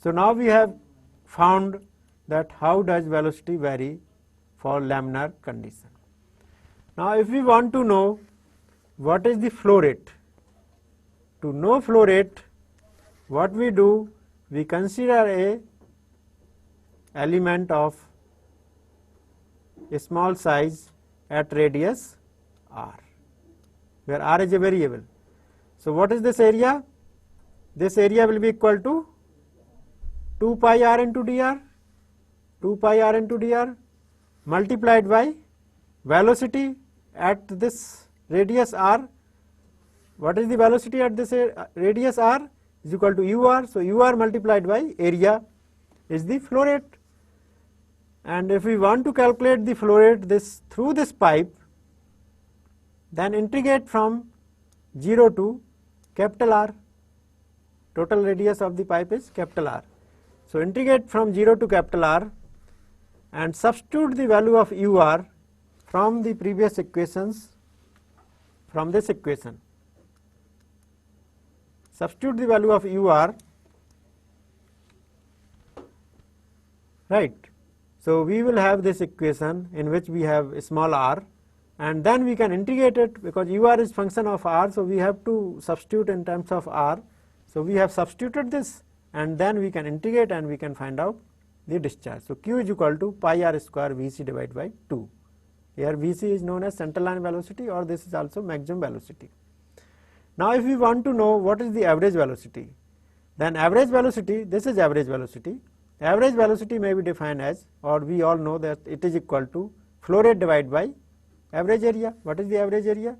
So now we have found that how does velocity vary for laminar condition. Now if we want to know what is the flow rate, to know flow rate, what we do, we consider a element of a small size at radius r, where r is a variable. So what is this area? This area will be equal to 2 pi r into dr, 2 pi r into dr multiplied by velocity at this radius r. What is the velocity at this radius r? Is equal to ur. So ur multiplied by area is the flow rate. And if we want to calculate the flow rate through this pipe, then integrate from 0 to capital R. Total radius of the pipe is capital R. So integrate from 0 to capital R and substitute the value of ur from the previous equations, from this equation. Substitute the value of ur, right. So we will have this equation in which we have a small r, and then we can integrate it because ur is function of r, so we have to substitute in terms of r. So we have substituted this, and then we can integrate and we can find out the discharge. So q is equal to pi r square Vc divided by 2. Here Vc is known as central line velocity, or this is also maximum velocity. Now if we want to know what is the average velocity, then average velocity, this is average velocity. Average velocity may be defined as, or we all know that it is equal to flow rate divided by average area. What is the average area?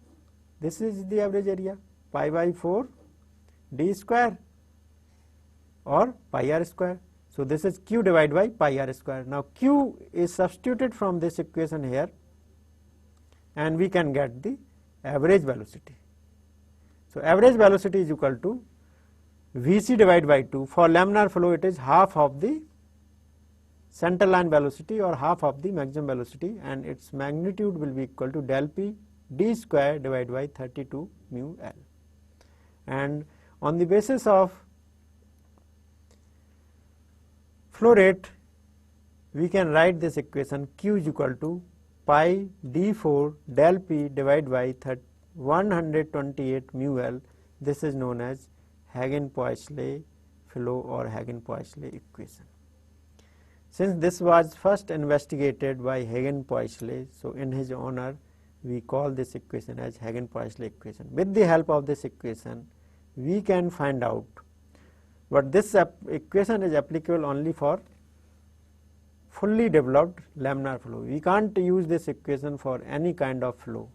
This is the average area, pi by 4 d square or pi r square. So this is q divided by pi r square. Now q is substituted from this equation here, and we can get the average velocity. So average velocity is equal to Vc divided by 2. For laminar flow it is half of the center line velocity or half of the maximum velocity, and its magnitude will be equal to del p d square divided by 32 mu l. And on the basis of flow rate, we can write this equation q is equal to pi d4 del p divided by 128 mu l. This is known as Hagen-Poiseuille flow or Hagen-Poiseuille equation. Since this was first investigated by Hagen-Poiseuille, so in his honor we call this equation as Hagen-Poiseuille equation. With the help of this equation, we can find out, but this equation is applicable only for fully developed laminar flow. We can't use this equation for any kind of flow.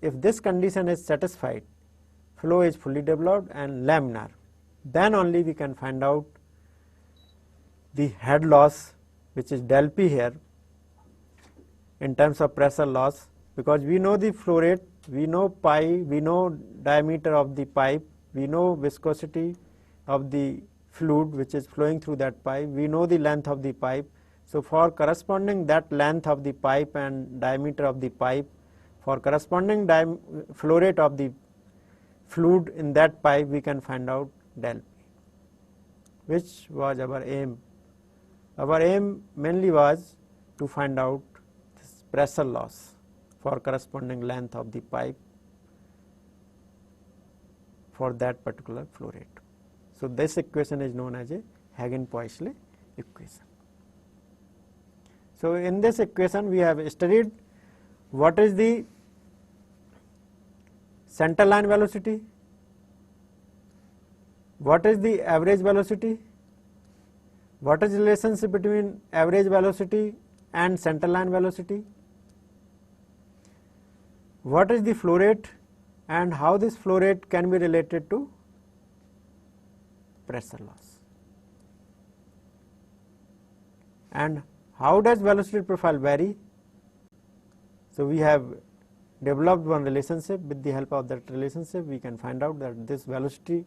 If this condition is satisfied, flow is fully developed and laminar, then only we can find out the head loss, which is del p here in terms of pressure loss, because we know the flow rate, we know pi, we know diameter of the pipe, we know viscosity of the fluid which is flowing through that pipe, we know the length of the pipe. So for corresponding that length of the pipe and diameter of the pipe, for corresponding flow rate of the fluid in that pipe, we can find out del p, which was our aim. Our aim mainly was to find out this pressure loss for corresponding length of the pipe for that particular flow rate. So this equation is known as a Hagen-Poiseuille equation. So in this equation we have studied what is the center line velocity, what is the average velocity, what is the relationship between average velocity and center line velocity, what is the flow rate, and how this flow rate can be related to pressure loss, and how does velocity profile vary. So we have developed one relationship. With the help of that relationship, we can find out that this velocity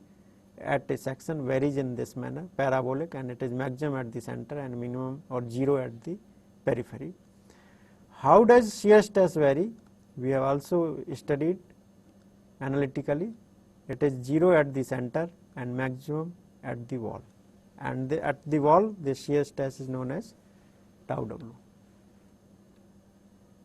at a section varies in this manner, parabolic, and it is maximum at the center and minimum or zero at the periphery. How does shear stress vary? We have also studied analytically. It is zero at the center and maximum at the wall, and at the wall the shear stress is known as tau w.